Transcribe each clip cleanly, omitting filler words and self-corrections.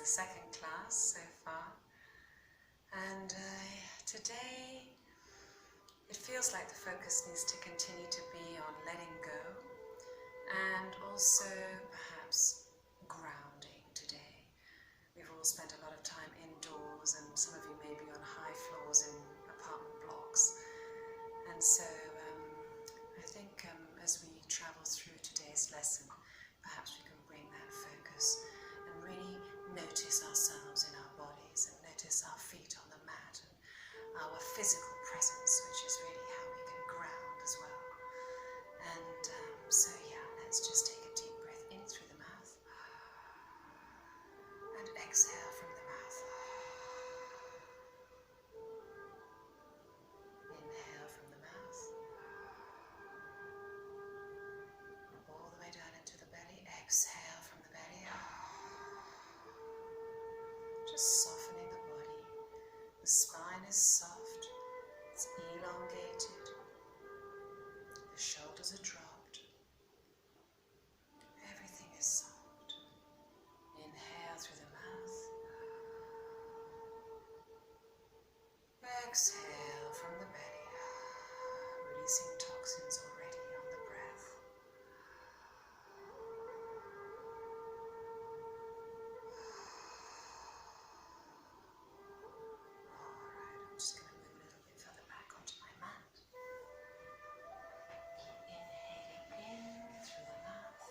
second class so far, and today it feels like the focus needs to continue to be on letting go and also perhaps grounding today. We've all spent a lot of time indoors, and some of you may be on high floors in apartment blocks, and so I think as we travel through today's lesson, perhaps we can bring that focus and really notice ourselves in our bodies and notice our feet on the mat and our physical presence, which is really how we can ground as well. And so yeah, let's just take a deep breath in through the mouth and exhale from the mouth. Inhale from the mouth, all the way down into the belly. Exhale from the belly. Just softening the body. The spine is soft, it's elongated, the shoulders are dropped, everything is soft. Inhale through the mouth, exhale from the belly, releasing toxins already on the breath. Alright, I'm just going to move a little bit further back onto my mat. Keep inhaling in through the mouth.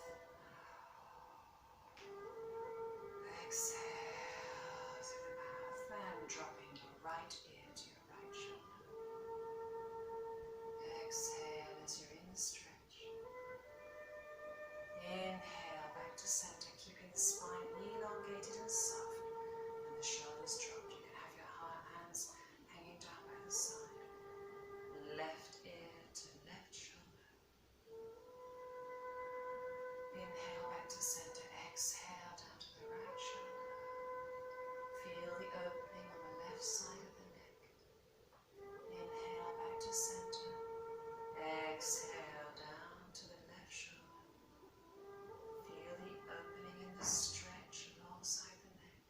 Exhale through the mouth and dropping your right ear to your right shoulder. Exhale as you're in the stretch. Inhale back to center, keeping the spine elongated and soft and the shoulders dropped. You can have your hands hanging down by the side. Left ear to left shoulder. Inhale back to center. Exhale down to the right shoulder. Feel the opening on the left side of the neck. Inhale back to center. Exhale down to the left shoulder. Feel the opening and the stretch alongside the neck.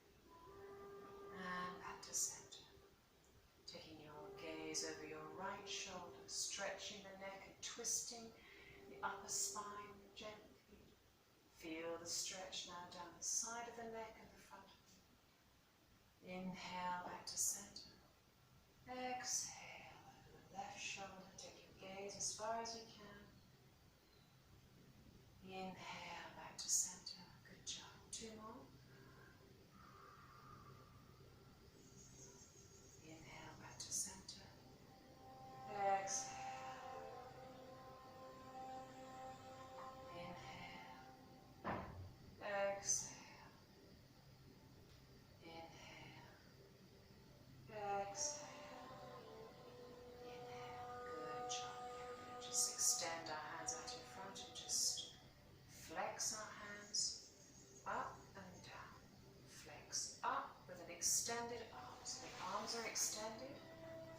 And back to center. Taking your gaze over your right shoulder, stretching the neck and twisting the upper spine gently. Feel the stretch now down the side of the neck and the front of the neck. Inhale back to center. Exhale over the left shoulder. Take your gaze as far as you can. Inhale back to center. Good job. Two more. Inhale back to center. Exhale. Inhale. Exhale. Inhale. Exhale. Inhale. Good job. Yeah, we're going to just extend our hands out in front and just flex our hands up and down. Flex up with an extended arm. So the arms are extended.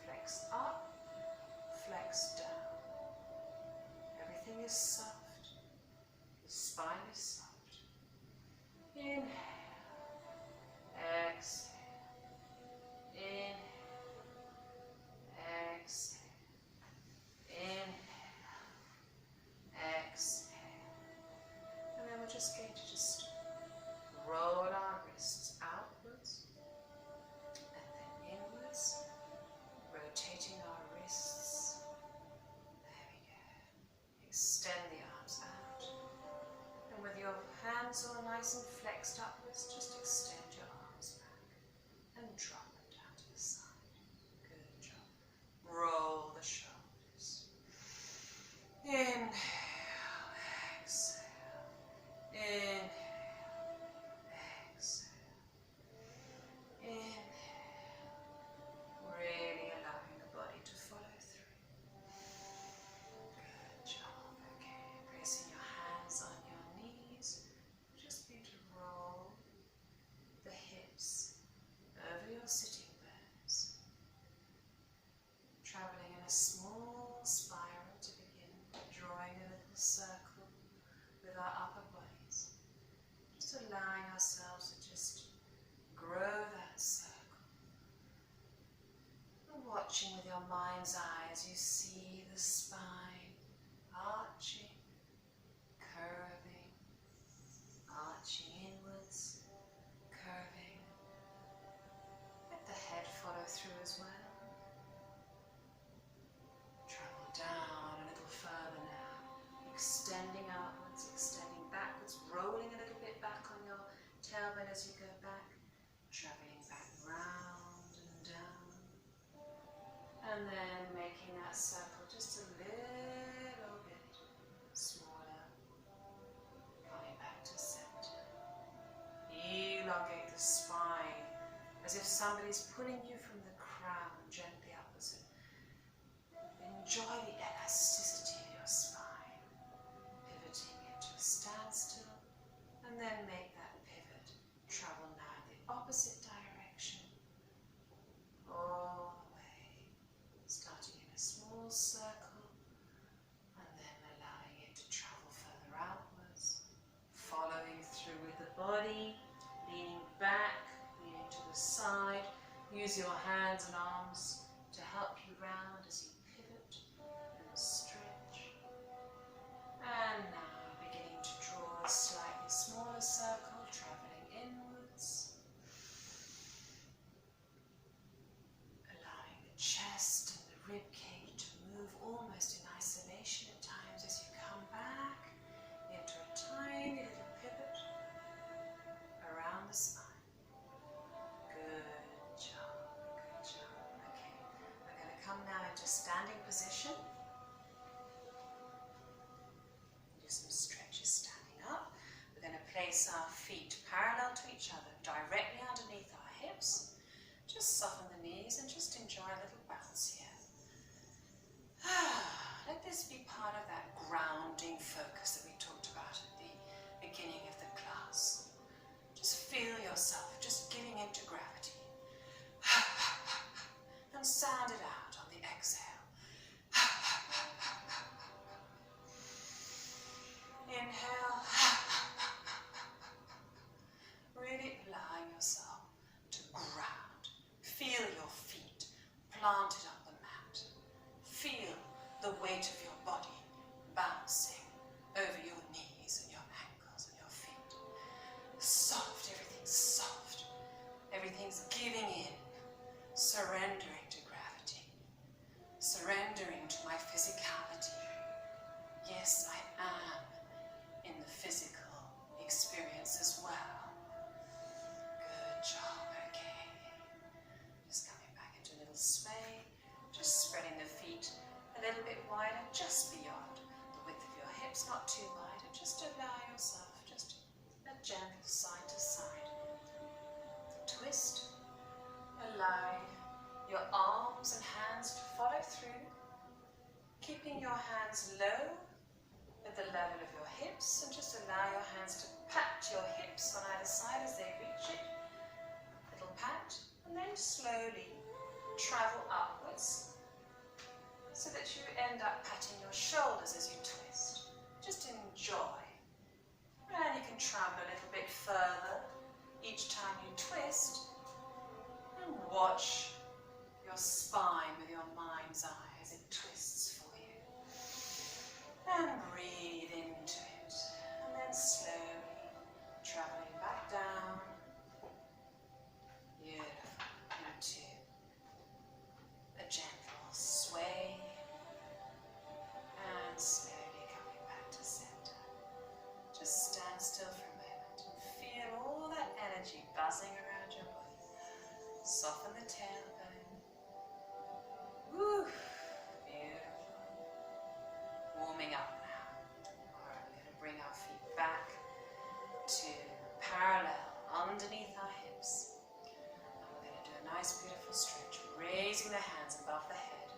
Flex up, flex down. Everything is soft. The spine is soft. Inhale. Exhale. Inhale. Exhale. Inhale. Exhale. And then we're just going to just roll our wrists outwards and then inwards, rotating our wrists. There we go. Extend the arms out. And with your hands all nice and flexed upwards, just extend your arms back and drop them down to the side. Good job. Roll the shoulders. Inhale, exhale. Inhale, exhale. Inhale. Really allowing the body to follow through. Good job. Okay, placing your hands on your knees. Just going to roll the hips over your sitting bones. Traveling in a small spiral to begin, drawing a little circle with our upper bodies. Just allowing ourselves to just watching with your mind's eye as you see the spine arching, curving, arching inwards, curving. Let the head follow through as well. Travel down a little further now, extending outwards, extending backwards, rolling a little bit back on your tailbone as you go back, traveling back round and down, and then making that circle just a little bit smaller, coming back to center. Elongate the spine as if somebody's pulling you from the crown gently upwards. Enjoy the elasticity of your spine, pivoting into a standstill, and then make that pivot. Travel now in the opposite direction, all the way, starting in a small circle, and then allowing it to travel further outwards, following through with the body, leaning back, leaning to the side. Use your hands and arms to help you round as you pivot and stretch. And now beginning to draw a slightly smaller circle, traveling inwards, allowing the chest and the rib cage to move almost in isolation at times as you come back into a tiny little pivot around the spine. Good job, good job. Okay, we're going to come now into standing position. Do some stretches standing up. We're going to place our feet parallel to each other, directly underneath our hips. Just soften the knees and just enjoy a little bounce here. Let this be part of that grounding focus that we talked about at the beginning of the class. Just feel yourself just giving into gravity. And sound it out on the exhale. Inhale. Really allowing yourself to ground. Feel your feet planted on the mat. Feel the weight of your body bouncing over your knees and your ankles and your feet. Soft, everything's soft. Everything's giving in, surrendering to gravity, surrendering to my physicality. Yes, I am in the physical experience as well. Good job, okay. Just coming back into a little sway, just spreading the feet a little bit wider, just beyond the width of your hips, not too wide, and just allow yourself just a gentle side to side twist, allowing your arms and hands to follow through, keeping your hands low at the level of your hips, and just allow your hands to pat your hips on either side as they reach it. Little pat, and then slowly travel upwards so that you end up patting your shoulders as you twist. Just enjoy. And you can travel a little bit further each time you twist, and watch your spine with your mind's eye as it twists for you. And breathe into it, and then slowly traveling back down. Beautiful. Into a gentle sway, and slowly coming back to center. Just stand still for a moment and feel all that energy buzzing around your body. Soften the tailbone. Woo! Beautiful. Warming up now. Alright, we're going to bring our feet back to parallel underneath our hips. And we're going to do a nice beautiful stretch, raising the hands above the head.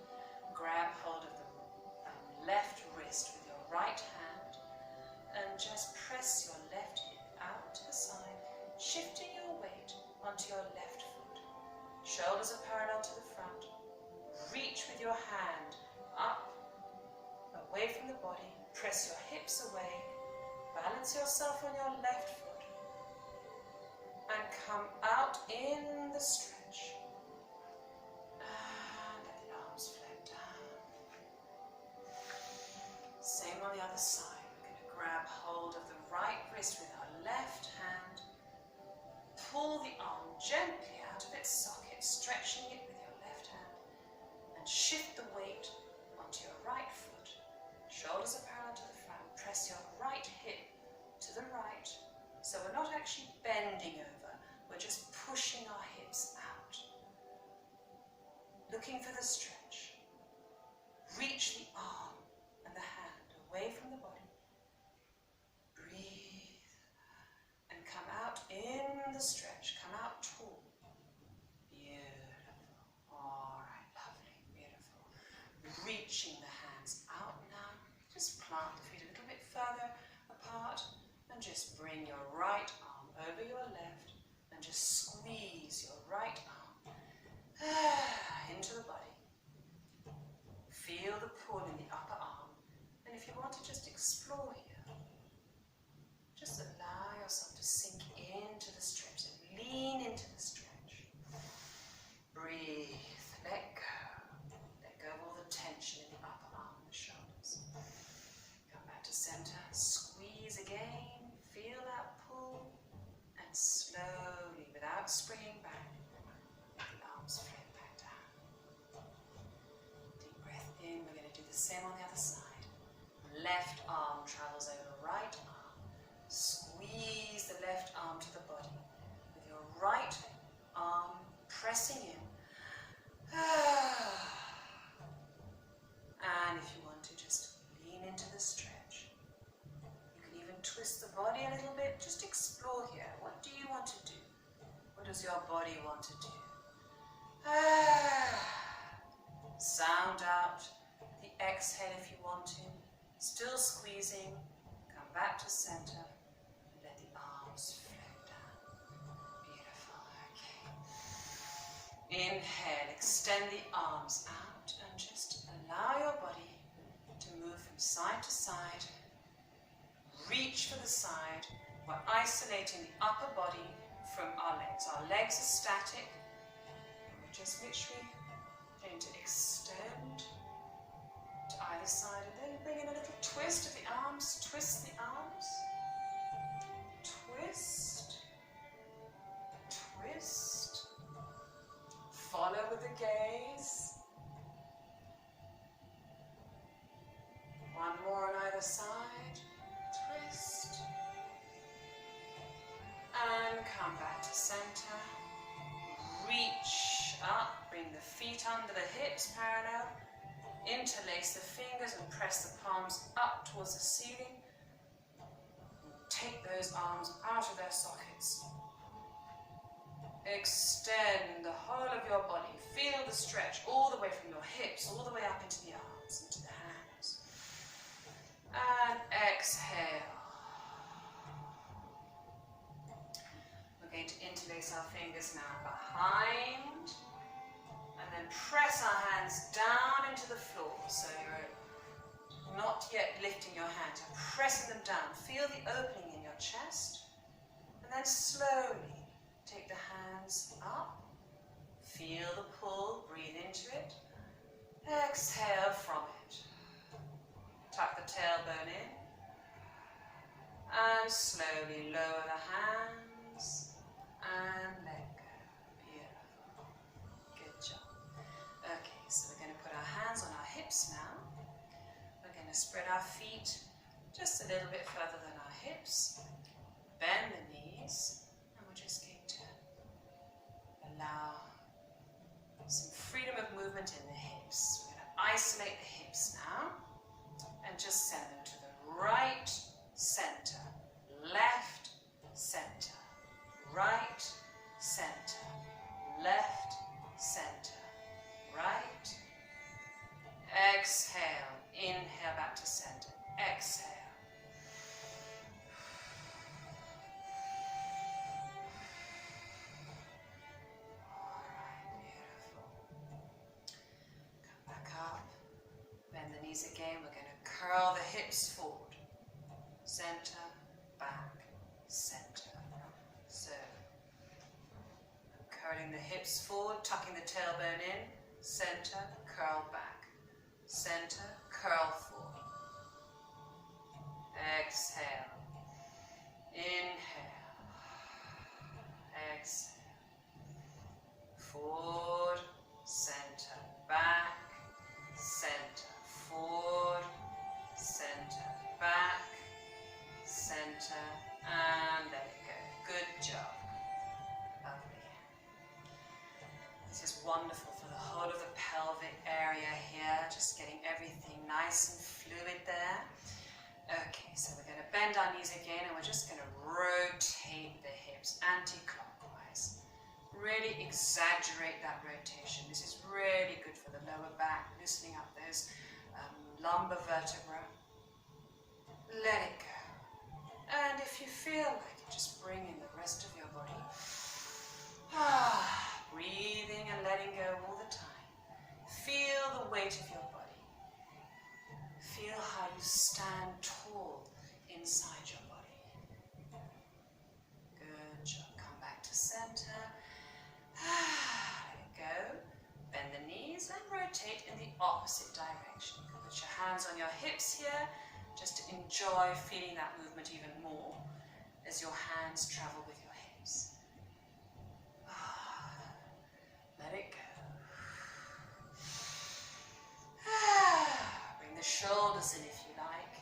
Grab hold of the left wrist with your right hand and just press your left hip out to the side, shifting your weight onto your left foot. Shoulders are parallel to the front. Reach with your hand up, away from the body. Press your hips away. Balance yourself on your left foot. And come out in the stretch. And let the gently out of its socket, stretching it with your left hand, and shift the weight onto your right foot. Shoulders are parallel to the front. Press your right hip to the right. So we're not actually bending over, we're just pushing our hips out. Looking for the stretch. Reach the arm and the hand away from the body. Breathe and come out in the stretch. Come out tall. Beautiful. All right, lovely, beautiful. Reaching the hands out now. Just plant the feet a little bit further apart and just bring your right arm over your left and just squeeze your right arm into the body. Feel the pull in the upper arm, and if you want to just explore here, just allow yourself to sink into the stretch and lean into the stretch. Breathe, let go. Let go of all the tension in the upper arm and the shoulders. Come back to center, squeeze again, feel that pull, and slowly, without springing back, let the arms float back down. Deep breath in, we're going to do the same on the other side. Left arm travels over right arm. Squeeze the left arm to the body with your right arm pressing in. And if you want to, just lean into the stretch. You can even twist the body a little bit. Just explore here. What do you want to do? What does your body want to do? Sound out the exhale if you want to. Still squeezing. Come back to center. Let the arms float down. Beautiful. Okay. Inhale. Extend the arms out and just allow your body to move from side to side. Reach for the side. We're isolating the upper body from our legs. Our legs are static. We're just literally going to extend to either side and then bring in a little twist of the arms. Twist the arms. Twist. Twist. Follow with the gaze. One more on either side. Twist. And come back to center. Reach up. Bring the feet under the hips parallel. Interlace the fingers and press the palms up towards the ceiling. Take those arms out of their sockets. Extend the whole of your body. Feel the stretch all the way from your hips, all the way up into the arms, into the hands. And exhale. We're going to interlace our fingers now behind. And then press our hands down into the floor. So you're not yet lifting your hands. You're pressing them down. Feel the opening in your chest. And then slowly take the hands up. Feel the pull. Breathe into it. Exhale from it. Tuck the tailbone in. And slowly lower the hands. And let go. Beautiful. Good job. Okay, so we're going to put our hands on our hips now. We're going to spread our feet just a little bit further than our hips. Bend the knees. And we're just going to allow some freedom of movement in the hips. We're going to isolate the hips now. And just send them to the right center. Left center. Right center. Left center. Right. Exhale. Inhale back to center. Exhale. All right, beautiful. Come back up. Bend the knees again. We're going to curl the hips forward. Center, back, center. So, curling the hips forward, tucking the tailbone in. Center, curl back. Center, curl forward. Exhale. Inhale. Exhale. forward, center, back, center, forward, center, back, center, and there we go. Good job. Lovely. This is wonderful for the whole of the pelvic area here, just getting everything nice and fluid there. Okay, so we're going to bend our knees again and we're just going to rotate the hips anti-clockwise. Really exaggerate that rotation. This is really good for the lower back, loosening up those lumbar vertebrae. Let it go. And if you feel like it, just bring in the rest of your body. Breathing and letting go all the time. Feel the weight of your body. Feel how you stand tall inside your body. Good job. Come back to center. Let it go. Bend the knees and rotate in the opposite direction. You can put your hands on your hips here, just to enjoy feeling that movement even more as your hands travel with your hips. Let it go. Bring the shoulders in if you like.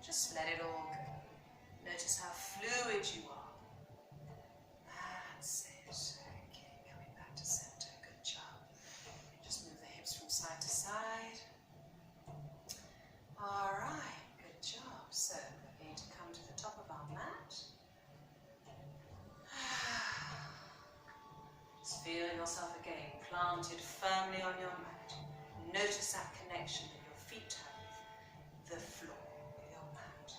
Just let it all go. Notice how fluid you are. That's it. Okay, coming back to center. Good job. Just move the hips from side to side. All right, good job. So we're going to come to the top of our mat. Just feel yourself again planted firmly on your mat. Notice that connection that your feet have with the floor, with your mat.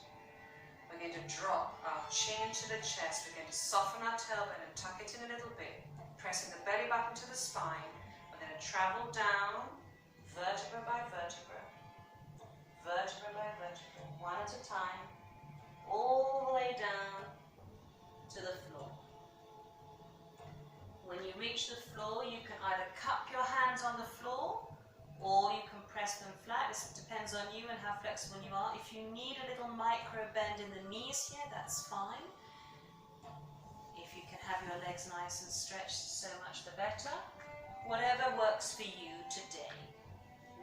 We're going to drop our chin into the chest. We're going to soften our tailbone and tuck it in a little bit, pressing the belly button to the spine. We're going to travel down, vertebra by vertebra, vertebra by vertebra, one at a time, all the way down to the floor. When you reach the floor, you can either cup your hands on the floor or you can press them flat. This depends on you and how flexible you are. If you need a little micro bend in the knees here, that's fine. If you can have your legs nice and stretched, so much the better. Whatever works for you today.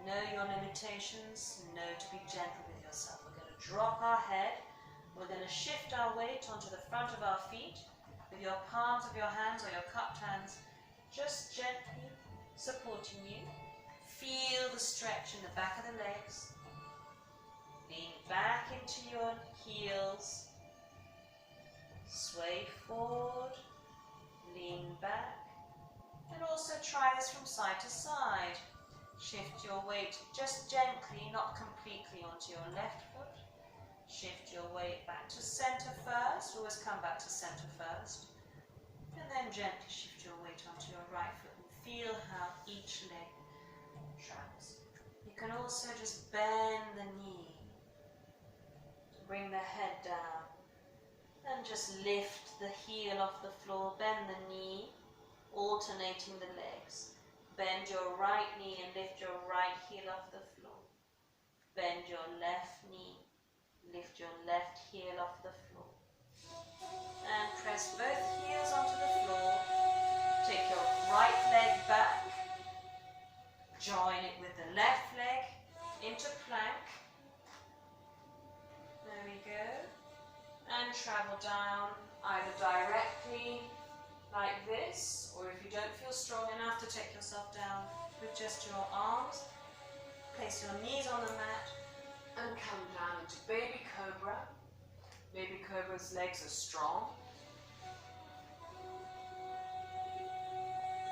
Know your limitations, know to be gentle with yourself. We're going to drop our head. We're going to shift our weight onto the front of our feet with your palms of your hands or your cupped hands just gently supporting you. Feel the stretch in the back of the legs. Lean back into your heels. Sway forward. Lean back. And also try this from side to side. Shift your weight just gently, not completely, onto your left foot. Shift your weight back to center first. Always come back to center first. And then gently shift your weight onto your right foot and feel how each leg travels. You can also just bend the knee. Bring the head down. And just lift the heel off the floor. Bend the knee, alternating the legs. Bend your right knee and lift your right heel off the floor. Bend your left knee, lift your left heel off the floor. And press both heels onto the floor. Take your right leg back. Join it with the left leg into plank. There we go. And travel down either directly like this, or if you don't feel strong enough to take yourself down with just your arms, place your knees on the mat and come down into baby cobra. Baby cobra's legs are strong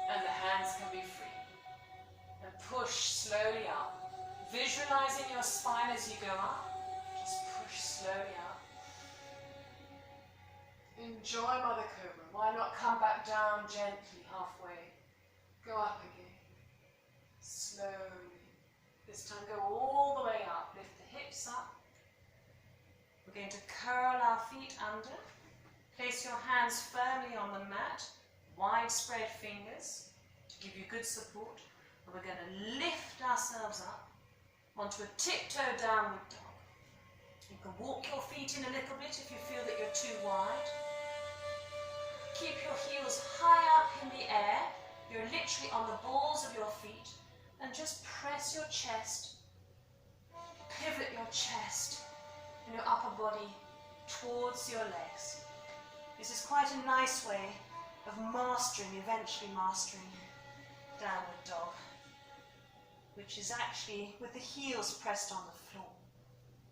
and the hands can be free. And push slowly up, visualizing your spine as you go up. Just push slowly up. Enjoy Mother Cobra. Why not come back down gently halfway? Go up again. Slowly. This time go all the way up. Lift the hips up. We're going to curl our feet under. Place your hands firmly on the mat. Widespread fingers to give you good support. And we're going to lift ourselves up onto a tiptoe downward dog. You can walk your feet in a little bit if you feel that you're too wide. Keep your heels high up in the air. You're literally on the balls of your feet, and just press your chest, pivot your chest and your upper body towards your legs. This is quite a nice way of eventually mastering downward dog, which is actually with the heels pressed on the floor.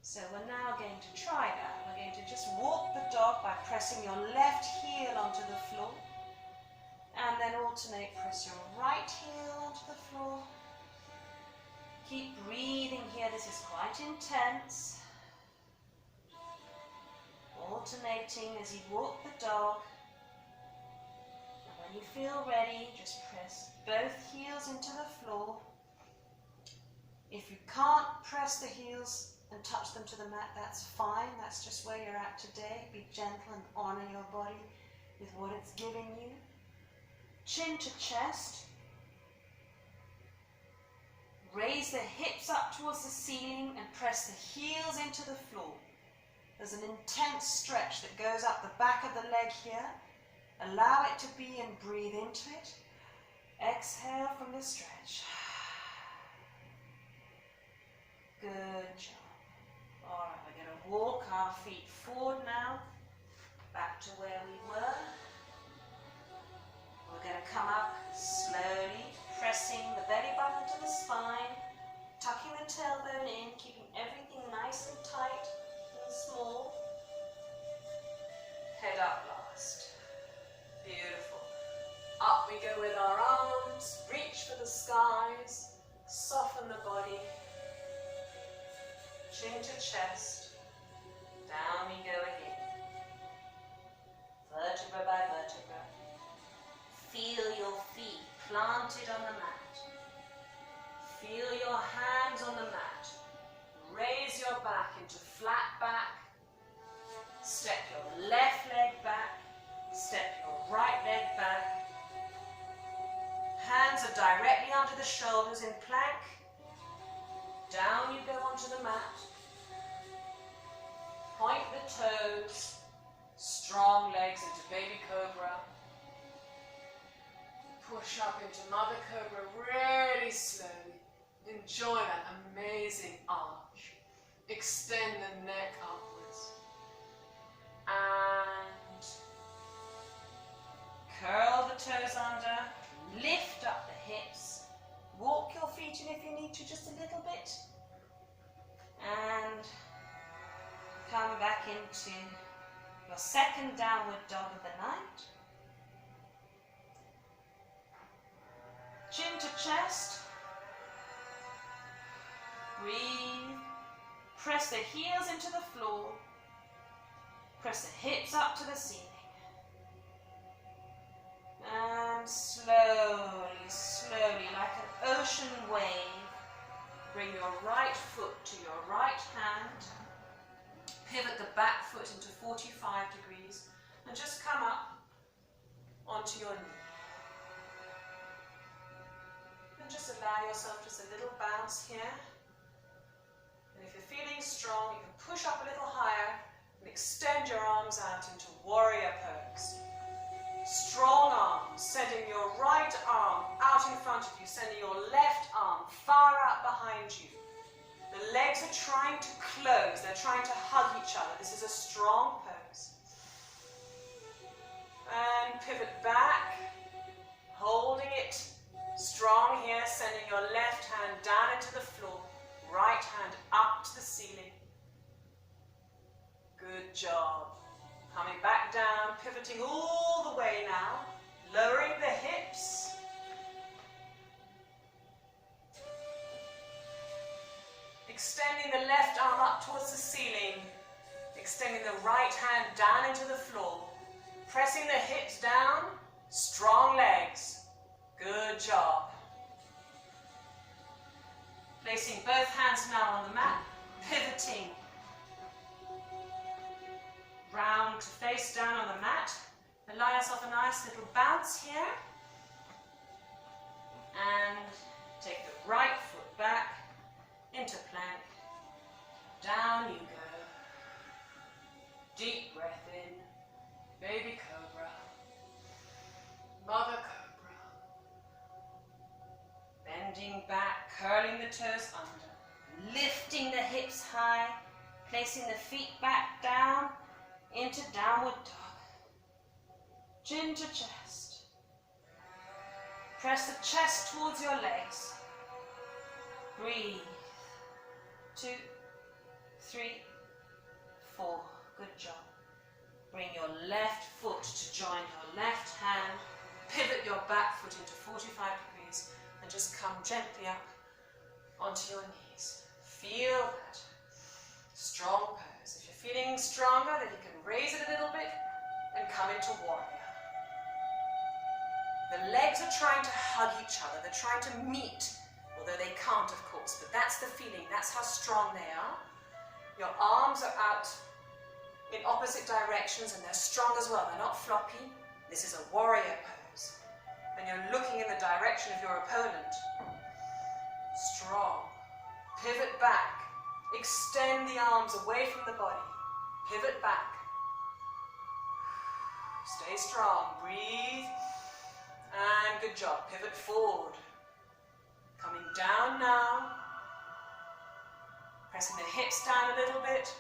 So we're now going to try that. We're going to just walk the dog by pressing your left heel onto the floor, and then alternate, press your right heel onto the floor. Keep breathing here, this is quite intense. Alternating as you walk the dog. And when you feel ready, just press both heels into the floor. If you can't press the heels and touch them to the mat, that's fine. That's just where you're at today. Be gentle and honor your body with what it's giving you. Chin to chest. Raise the hips up towards the ceiling and press the heels into the floor. There's an intense stretch that goes up the back of the leg here. Allow it to be and breathe into it. Exhale from the stretch. Good job. All right, we're going to walk our feet forward now, back to where we were. We're going to come up slowly, pressing the belly button to the spine, tucking the tailbone in, keeping everything nice and tight and small. Head up last. Beautiful. Up we go with our arms, reach for the skies, soften the body. Chin to chest, down we go again. Vertebra by vertebra. Feel your feet planted on the mat. Feel your hands on the mat. Raise your back into flat back. Step your left leg back. Step your right leg back. Hands are directly under the shoulders in plank. Down you go onto the mat. Point the toes. Strong legs into baby cobra. Push up into mother cobra really slowly. Enjoy that amazing arch. Extend the neck upwards. And curl the toes under. Lift up the hips. Walk your feet in if you need to, just a little bit. And come back into your second downward dog of the night. Chin to chest. Breathe. Press the heels into the floor. Press the hips up to the ceiling. And slowly, slowly, like an ocean wave, bring your right foot to your right hand. Pivot the back foot into 45 degrees and just come up onto your knee. And just allow yourself just a little bounce here. And if you're feeling strong, you can push up a little higher and extend your arms out into warrior pose. Strong arms, sending your right arm out in front of you, sending your left arm far out behind you. The legs are trying to close, they're trying to hug each other. This is a strong pose. And pivot back, holding it strong here, sending your left hand down into the floor, right hand up to the ceiling. Good job. Coming back down, pivoting all the way now, lowering the hips. Extending the left arm up towards the ceiling, extending the right hand down into the floor, pressing the hips down, strong legs. Good job. Placing both hands now on the mat, pivoting round to face down on the mat. Allow yourself a nice little bounce here. And take the right foot back into plank. Down you go. Deep breath in. Baby cobra. Mother cobra. curling the toes under, lifting the hips high, placing the feet back down into downward dog. Chin to chest. Press the chest towards your legs. Breathe. 2, 3, 4. Good job. Bring your left foot to join your left hand. Pivot your back foot into 45 degrees and just come gently up onto your knees. Feel that strong pose. If you're feeling stronger, then you can raise it a little bit and come into warrior. The legs are trying to hug each other. They're trying to meet, although they can't, of course, but that's the feeling. That's how strong they are. Your arms are out in opposite directions and they're strong as well. They're not floppy. This is a warrior pose. And you're looking in the direction of your opponent. Strong. Pivot back. Extend the arms away from the body. Pivot back. Stay strong. Breathe. And good job. Pivot forward. Coming down now. Pressing the hips down a little bit.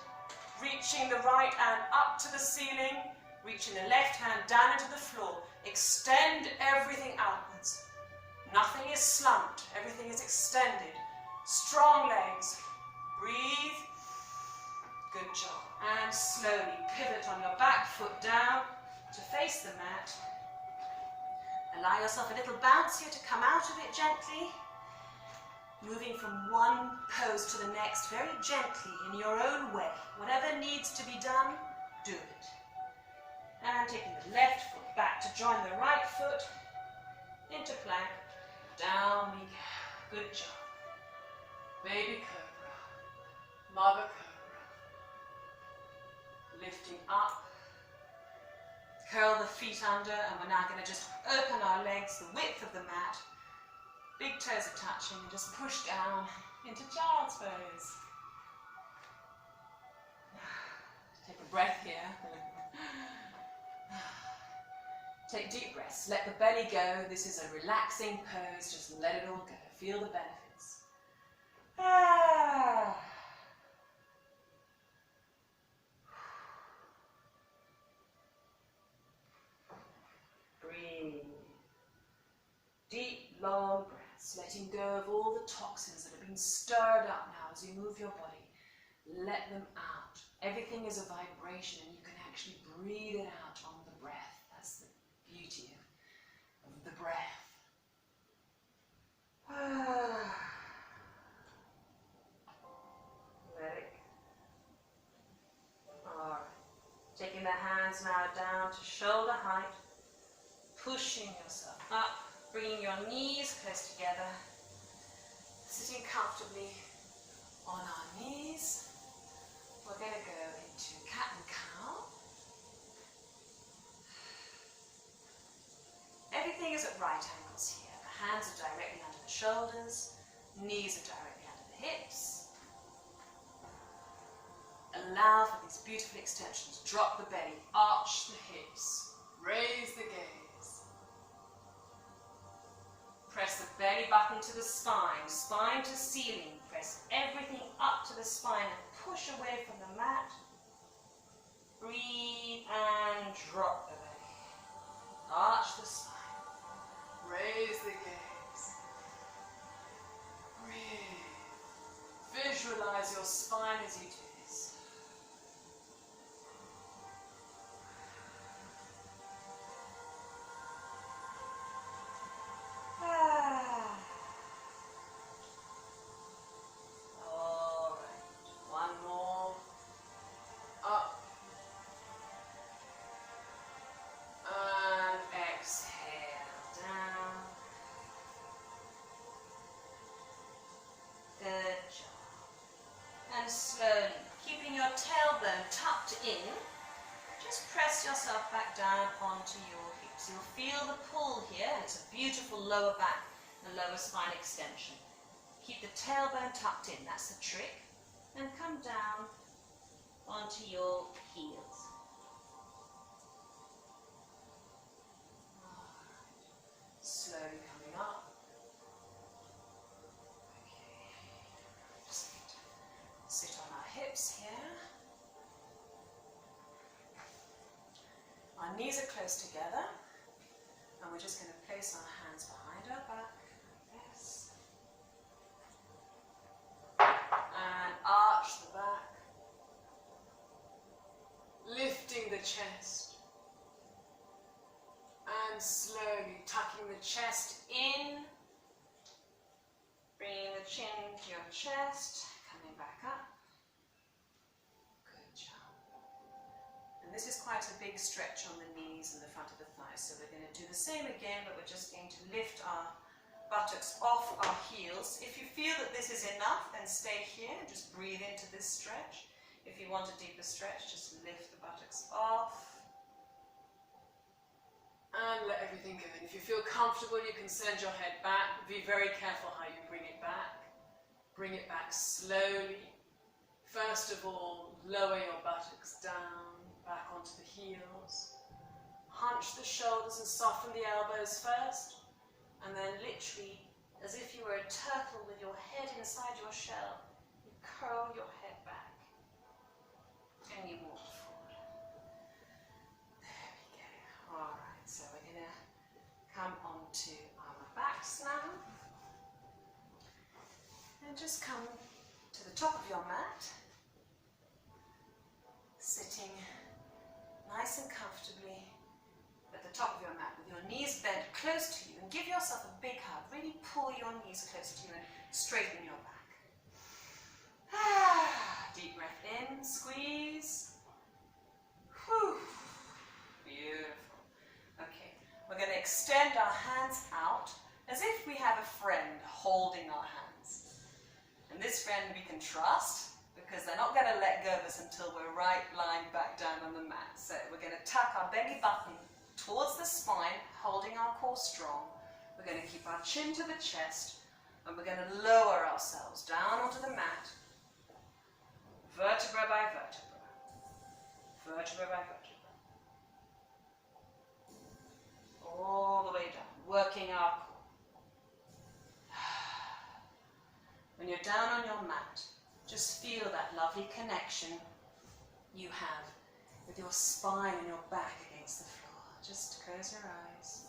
Reaching the right hand up to the ceiling. Reaching the left hand down into the floor. Extend everything outwards. Nothing is slumped. Everything is extended. Strong legs. Breathe. Good job. And slowly pivot on your back foot down to face the mat. Allow yourself a little bounce here to come out of it gently. Moving from one pose to the next very gently in your own way. Whatever needs to be done, do it. And taking the left foot back to join the right foot into plank. Down we go. Good job. Baby cobra. Mother cobra. Lifting up. Curl the feet under, and we're now going to just open our legs the width of the mat. Big toes are touching, and just push down into child's pose. Take a breath here. Take deep breaths. Let the belly go. This is a relaxing pose. Just let it all go. Feel the benefits. Ah. Breathe. Deep, long breaths. Letting go of all the toxins that have been stirred up now as you move your body. Let them out. Everything is a vibration and you can actually breathe it out on the breath. That's the beauty of the breath. Let it go. Alright. Taking the hands now down to shoulder height. Pushing yourself up. Bringing your knees close together. Sitting comfortably on our knees. We're going to go into cat and cow. Everything is at right angles here. The hands are directly under the shoulders. Knees are directly under the hips. Allow for these beautiful extensions. Drop the belly. Arch the hips. Raise the gaze. Press the belly button to the spine. Spine to ceiling. Press everything up to the spine and push away from the mat. Breathe and drop the belly. Arch the spine. Raise the gaze. Breathe. Visualize your spine as you do this. Slowly, keeping your tailbone tucked in, just press yourself back down onto your hips. You'll feel the pull here, and it's a beautiful lower back and lower spine extension. Keep the tailbone tucked in, that's the trick, and come down onto your heels. Slowly coming up. knees are close together, and we're just going to place our hands behind our back. Yes. And arch the back. Lifting the chest. And slowly tucking the chest in. Bringing the chin to your chest. Coming back up. Good job. And this is quite a big stretch on the knees and the front of the thighs. So we're going to do the same again, but we're just going to lift our buttocks off our heels. If you feel that this is enough, then stay here and just breathe into this stretch. If you want a deeper stretch, just lift the buttocks off. And let everything go in. If you feel comfortable, you can send your head back. Be very careful how you bring it back. Bring it back slowly. First of all, lower your buttocks down, back onto the heels. Hunch the shoulders and soften the elbows first. And then literally, as if you were a turtle with your head inside your shell, you curl your head back. And you walk forward. There we go. Alright, so we're going to come onto our backs now. And just come to the top of your mat. Sitting nice and comfortably at the top of your mat with your knees bent close to you, and give yourself a big hug. Really pull your knees close to you and straighten your back. Deep breath in, squeeze. Whew. Beautiful. Okay, we're going to extend our hands out as if we have a friend holding our hands. And this friend we can trust, because they're not going to let go of us until we're right lying back down on the mat. So we're going to tuck our belly button towards the spine, holding our core strong. We're going to keep our chin to the chest, and we're going to lower ourselves down onto the mat, vertebra by vertebra, vertebra by vertebra, all the way down, working our core. When you're down on your mat, just feel that lovely connection you have with your spine and your back against the floor. Just close your eyes.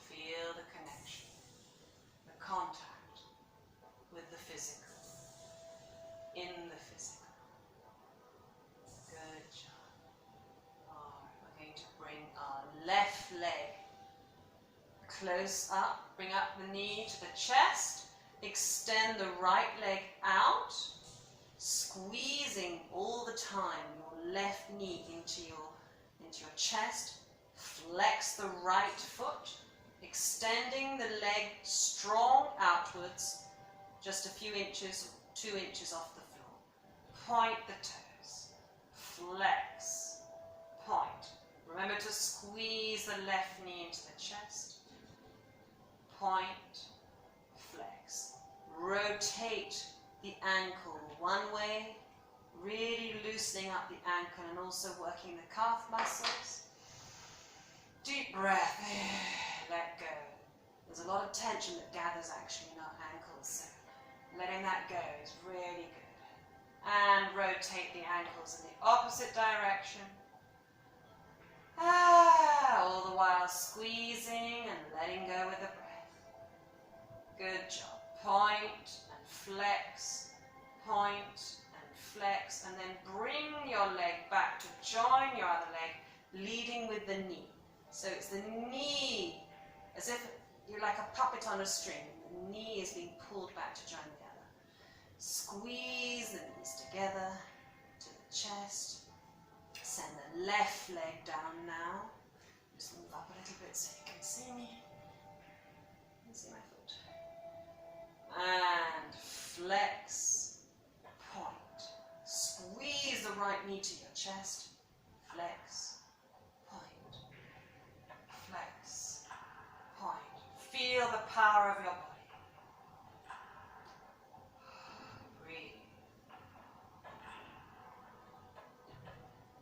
Feel the connection, the contact with the physical, in the physical. Good job. Alright, we're going to bring our left leg close up, bring up the knee to the chest, extend the right leg out, squeezing all the time your left knee into your chest. Flex the right foot, extending the leg strong outwards, just a few inches, 2 inches off the floor. Point the toes, flex, point. Remember to squeeze the left knee into the chest. Point, flex. Rotate the ankle one way, really loosening up the ankle and also working the calf muscles. Deep breath, let go. There's a lot of tension that gathers actually in our ankles, so letting that go is really good. And rotate the ankles in the opposite direction. All the while squeezing and letting go with the breath. Good job. Point and flex, point and flex, and then bring your leg back to join your other leg, leading with the knee. So it's the knee, as if you're like a puppet on a string. The knee is being pulled back to join the other. Squeeze the knees together to the chest. Send the left leg down now. Just move up a little bit so you can see me. You can see my foot. And flex, point. Squeeze the right knee to your chest. Flex, point. Flex, point. Feel the power of your body. Breathe.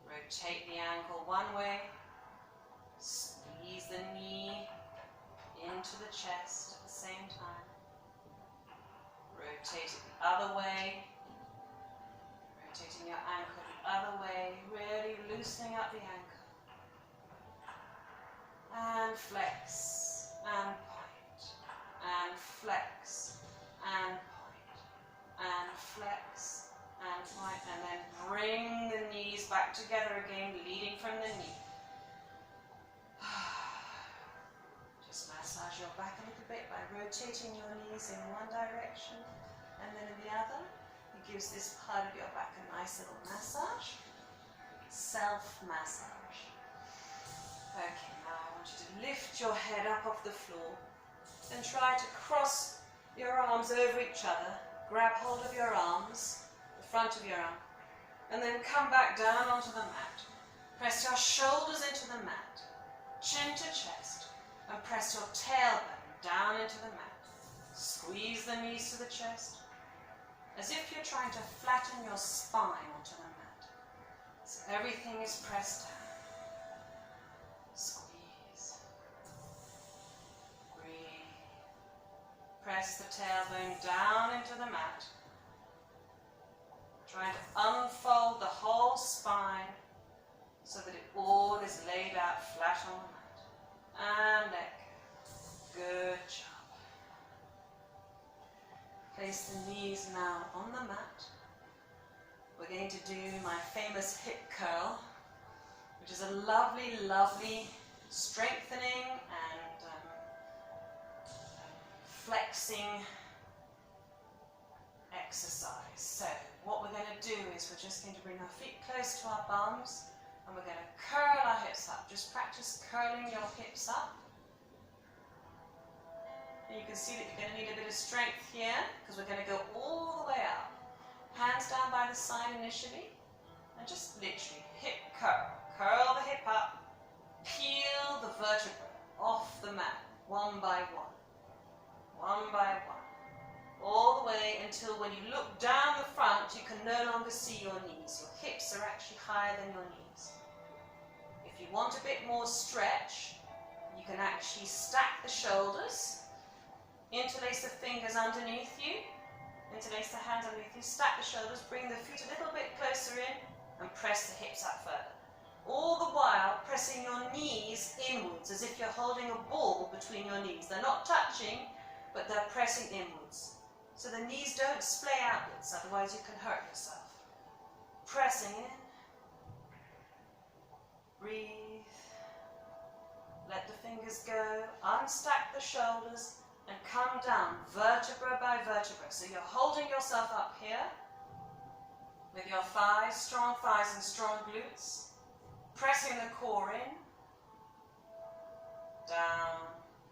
Rotate the ankle one way. Squeeze the knee into the chest at the same time. Rotate it the other way. Rotating your ankle the other way, really loosening up the ankle. And flex, and point, and flex, and point, and flex, and point, and then bring the knees back together again, leading from the knee. Just massage your back a little bit by rotating your knees in one direction and then in the other. It gives this part of your back a nice little massage. Self-massage. Okay, now I want you to lift your head up off the floor and try to cross your arms over each other. Grab hold of your arms, the front of your arm, and then come back down onto the mat. Press your shoulders into the mat, chin to chest, and press your tailbone down into the mat. Squeeze the knees to the chest, as if you're trying to flatten your spine onto the mat. So everything is pressed down. Squeeze. Breathe. Press the tailbone down into the mat. Trying to unfold the whole spine so that it all is laid out flat on the mat. And let go. Good job. Place the knees now on the mat. We're going to do my famous hip curl, which is a lovely, lovely strengthening and flexing exercise. So what we're going to do is we're just going to bring our feet close to our bums and we're going to curl our hips up. Just practice curling your hips up. And you can see that you're going to need a bit of strength here because we're going to go all the way out. Hands down by the side initially and just literally hip curl. Curl the hip up, peel the vertebra off the mat one by one. One by one. All the way until when you look down the front, you can no longer see your knees. Your hips are actually higher than your knees. If you want a bit more stretch, you can actually stack the shoulders, interlace the fingers underneath you, interlace the hands underneath you, stack the shoulders, bring the feet a little bit closer in, and press the hips up further. All the while pressing your knees inwards, as if you're holding a ball between your knees. They're not touching, but they're pressing inwards. So the knees don't splay outwards, otherwise you can hurt yourself. Pressing in. Breathe. Let the fingers go. Unstack the shoulders and come down vertebra by vertebra. So you're holding yourself up here with your thighs, strong thighs and strong glutes. Pressing the core in. Down.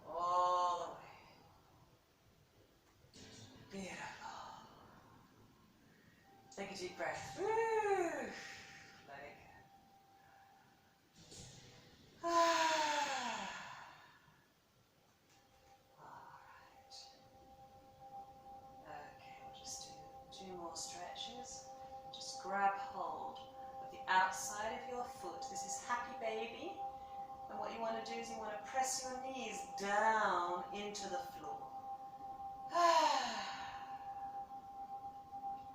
All the way. Beautiful. Take a deep breath. Woo. Let it go. Alright. Okay, we'll just do 2 more stretches. Just grab hold of the outside of your foot. This is happy baby. And what you want to do is you want to press your knees down into the floor.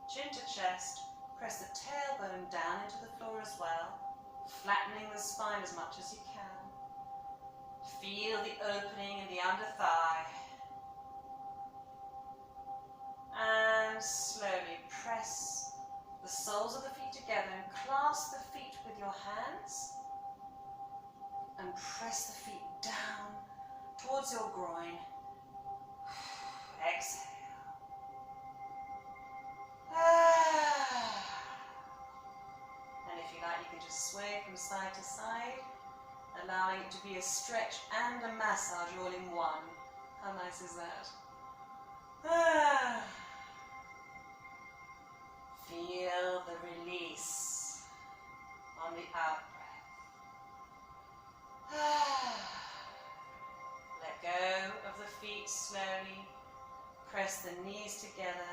Chin to chest, press the tailbone down into the floor as well, flattening the spine as much as you can. Feel the opening in the under thigh. And slowly press the soles of the feet together and clasp the feet with your hands. And press the feet down towards your groin. Exhale. And if you like, you can just sway from side to side, allowing it to be a stretch and a massage all in one. How nice is that? Feel the release on the out breath. Let go of the feet slowly. Press the knees together.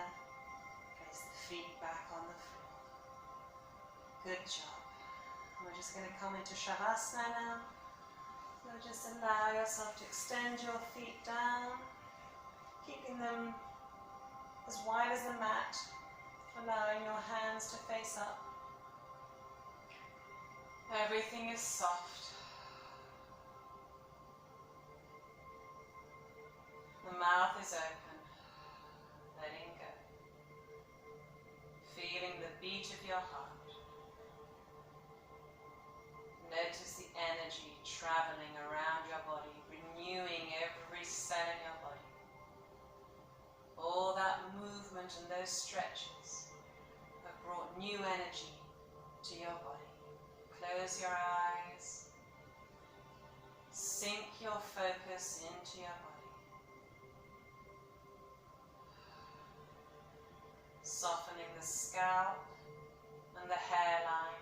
Press the feet back on the floor. Good job. We're just going to come into Shavasana now. So just allow yourself to extend your feet down, keeping them as wide as the mat, allowing your hands to face up. Everything is soft. The mouth is open, letting go. Feeling the beat of your heart. Notice the energy traveling around your body, renewing every cell in your body. All that movement and those stretches have brought new energy to your body. Close your eyes. Sink your focus into your body. Softening the scalp and the hairline.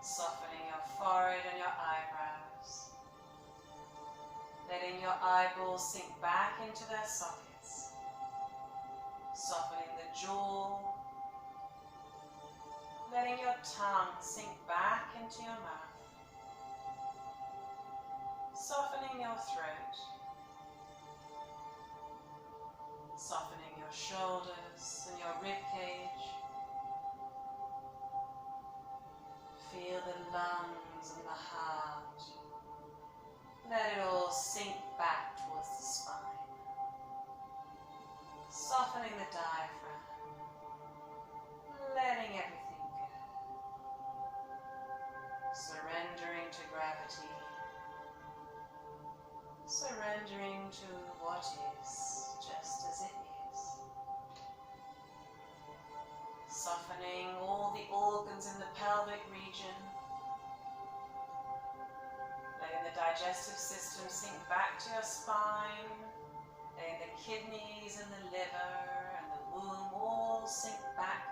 Softening your forehead and your eyebrows. Letting your eyeballs sink back into their sockets. Softening the jaw. Letting your tongue sink back into your mouth. Softening your throat. Softening your shoulders and your rib cage. Feel the lungs and the heart. Let it all sink back towards the spine. Softening the diaphragm. Letting everything go. Surrendering to gravity. Surrendering to what is, just as it is. Softening all the organs in the pelvic region. Letting the digestive system sink back to your spine. Letting the kidneys and the liver and the womb all sink back.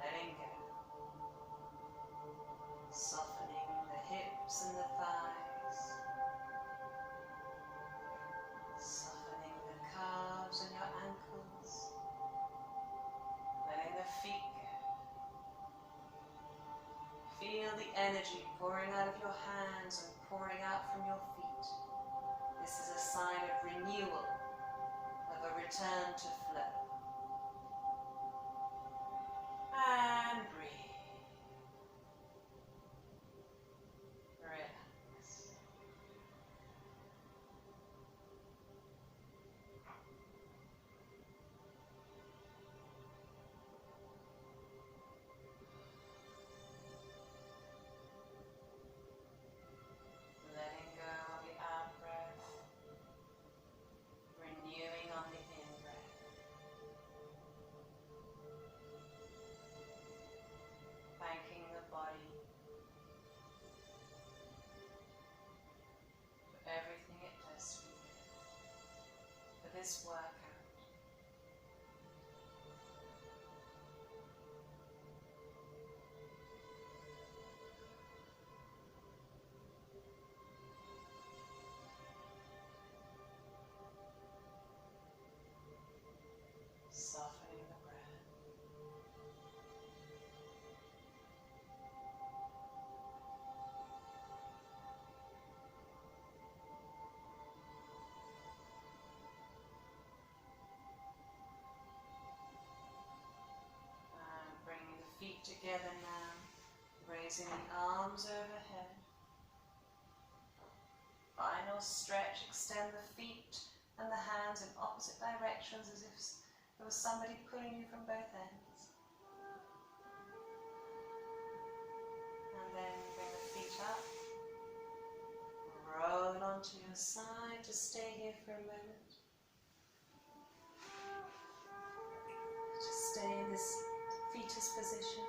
Letting go. Softening the hips and the thighs. Softening the calves and your ankles. Letting the feet go. Feel the energy pouring out of your hands and pouring out from your feet. This is a sign of renewal, of a return to flow. And breathe. Relax. Letting go on the out breath, renewing on the in breath. Thanking the body for everything it does for you, for this workout. Softening the breath. And bringing the feet together now, raising the arms overhead. Final stretch, extend the feet and the hands in opposite directions as if there was somebody pulling you from both ends. And then bring the feet up, roll onto your side to stay here for a moment. Just stay in this fetus position.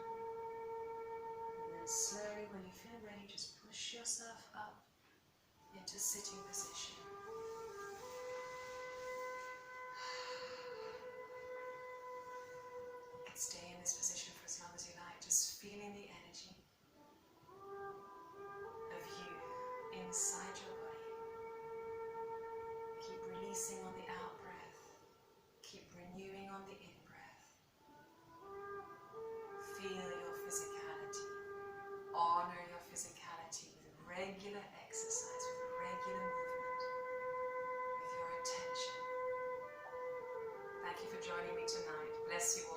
And then slowly, when you feel ready, just push yourself up into sitting position. You can stay in this position for as long as you like, just feeling the energy of you inside your body. Keep releasing on the out breath. Keep renewing on the in breath. Feel your physicality. Honor your physicality with regular exercise, with regular movement, with your attention. Thank you for joining me tonight. Bless you.